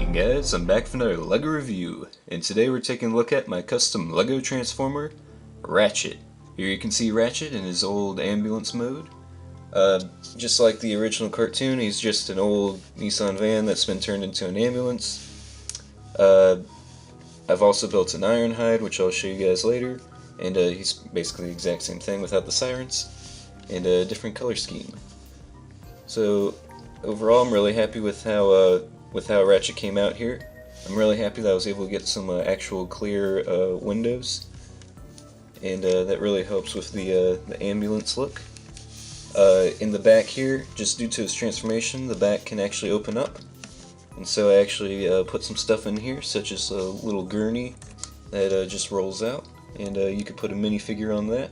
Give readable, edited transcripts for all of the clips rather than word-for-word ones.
Hey guys, I'm back for another LEGO review, and today we're taking a look at my custom LEGO Transformer, Ratchet. Here you can see Ratchet in his old ambulance mode. Just like the original cartoon, he's just an old Nissan van that's been turned into an ambulance. I've also built an Ironhide, which I'll show you guys later, and he's basically the exact same thing without the sirens, and a different color scheme. So overall, I'm really happy with how Ratchet came out here. I'm really happy that I was able to get some actual clear windows, and that really helps with the ambulance look. In the back here, just due to its transformation, the back can actually open up, and so I actually put some stuff in here, such as a little gurney that just rolls out, and you could put a minifigure on that,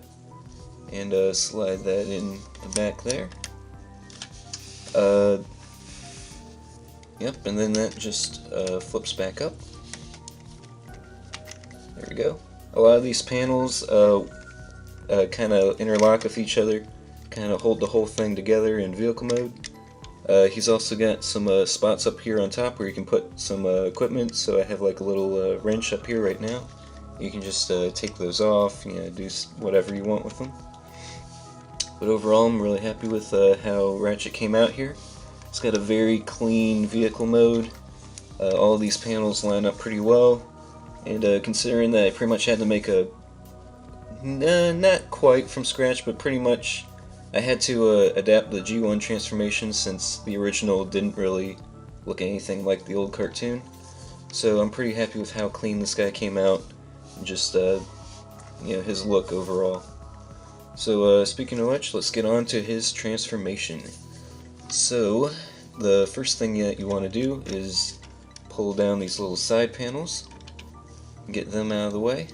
and slide that in the back there. Yep, and then that just flips back up. There we go. A lot of these panels kind of interlock with each other, kind of hold the whole thing together in vehicle mode. He's also got some spots up here on top where you can put some equipment, so I have like a little wrench up here right now. You can just take those off, do whatever you want with them. But overall, I'm really happy with how Ratchet came out here. It's got a very clean vehicle mode. All these panels line up pretty well, and considering that I pretty much had to make a, not quite from scratch, but pretty much I had to adapt the G1 transformation since the original didn't really look anything like the old cartoon. So I'm pretty happy with how clean this guy came out, and just his look overall. So speaking of which, let's get on to his transformation. So the first thing that you want to do is pull down these little side panels, get them out of the way.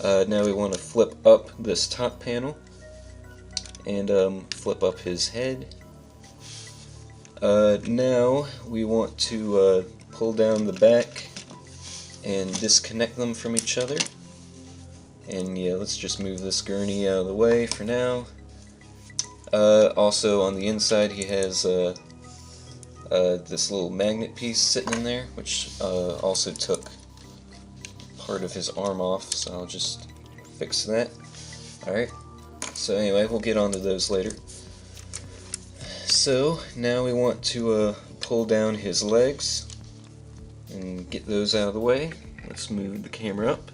Now we want to flip up this top panel and flip up his head. Now we want to pull down the back and disconnect them from each other. And yeah, let's just move this gurney out of the way for now. Also on the inside he has this little magnet piece sitting in there, which also took part of his arm off, so I'll just fix that. Alright, so anyway, we'll get onto those later. So now we want to pull down his legs and get those out of the way. Let's move the camera up.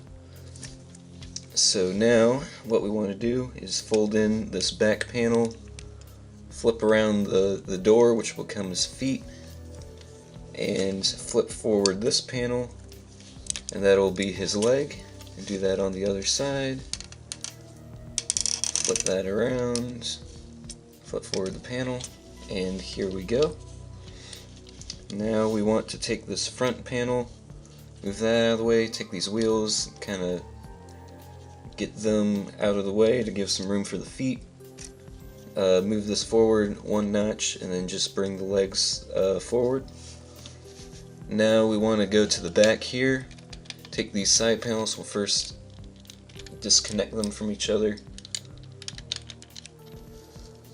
So now what we want to do is fold in this back panel, flip around the door, which will become his feet, and flip forward this panel, and that'll be his leg. And do that on the other side. Flip that around, flip forward the panel, and here we go. Now we want to take this front panel, move that out of the way, take these wheels, kind of get them out of the way to give some room for the feet. Move this forward one notch and then just bring the legs forward. Now we want to go to the back here, take these side panels, we'll first disconnect them from each other.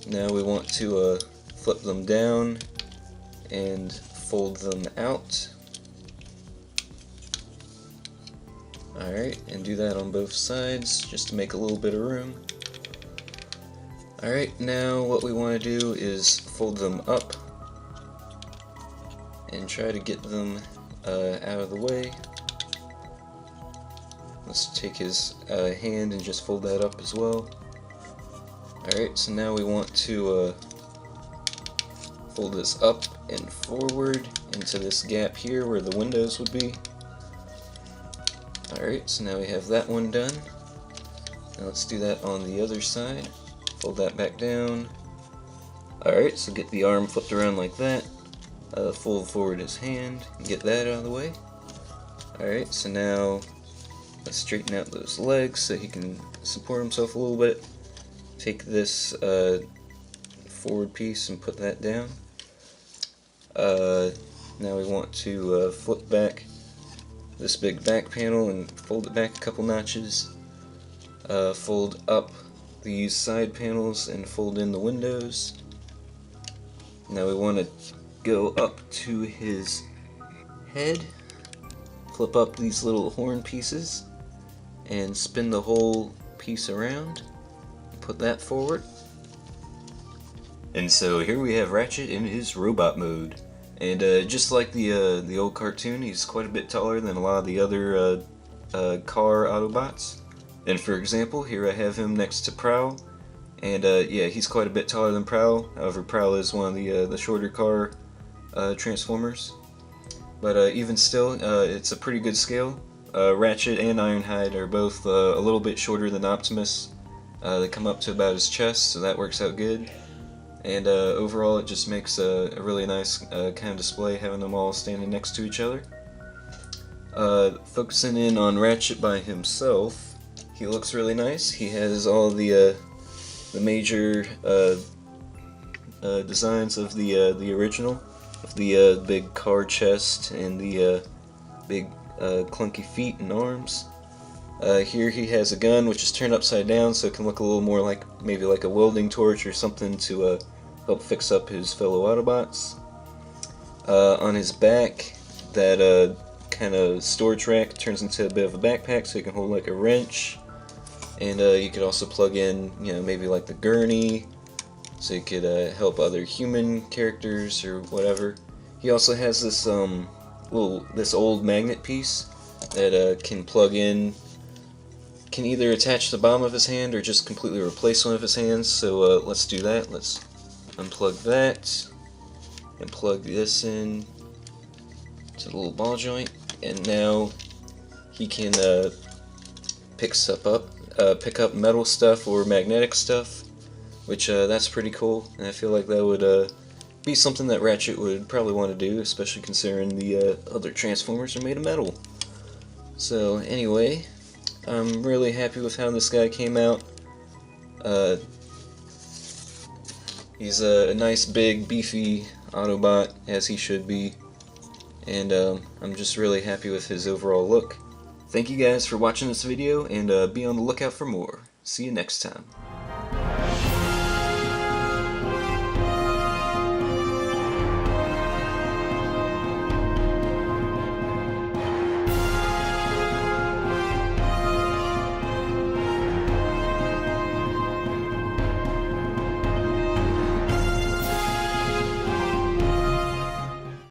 Now we want to flip them down and fold them out. Alright, and do that on both sides just to make a little bit of room. Alright, now what we want to do is fold them up and try to get them out of the way. Let's take his hand and just fold that up as well. Alright, so now we want to fold this up and forward into this gap here where the windows would be. Alright, so now we have that one done. Now let's do that on the other side. Fold that back down. Alright, so get the arm flipped around like that. Fold forward his hand and get that out of the way. Alright, so now let's straighten out those legs so he can support himself a little bit. Take this forward piece and put that down. Now we want to flip back this big back panel and fold it back a couple notches. Fold up these side panels and fold in the windows. Now we want to go up to his head, flip up these little horn pieces, and spin the whole piece around. Put that forward. And so here we have Ratchet in his robot mode. And just like the old cartoon, he's quite a bit taller than a lot of the other car Autobots. And for example, here I have him next to Prowl. And yeah, he's quite a bit taller than Prowl. However, Prowl is one of the shorter car Transformers. But even still, it's a pretty good scale. Ratchet and Ironhide are both a little bit shorter than Optimus. They come up to about his chest, so that works out good. And overall, it just makes a really nice kind of display, having them all standing next to each other. Focusing in on Ratchet by himself, he looks really nice. He has all the major designs of the original, of the big car chest and the big clunky feet and arms. Here he has a gun which is turned upside down, so it can look a little more like maybe like a welding torch or something to help fix up his fellow Autobots. On his back, that kind of storage rack turns into a bit of a backpack, so you can hold like a wrench. And you could also plug in, you know, maybe like the gurney, so you could help other human characters or whatever. He also has this this old magnet piece that can plug in, can either attach to the bottom of his hand or just completely replace one of his hands. So let's do that. Let's unplug that and plug this in to the little ball joint, and now he can pick up metal stuff or magnetic stuff, which that's pretty cool, and I feel like that would be something that Ratchet would probably want to do, especially considering the other Transformers are made of metal. So anyway, I'm really happy with how this guy came out. He's a nice, big, beefy Autobot, as he should be, and I'm just really happy with his overall look. Thank you guys for watching this video, and be on the lookout for more. See you next time.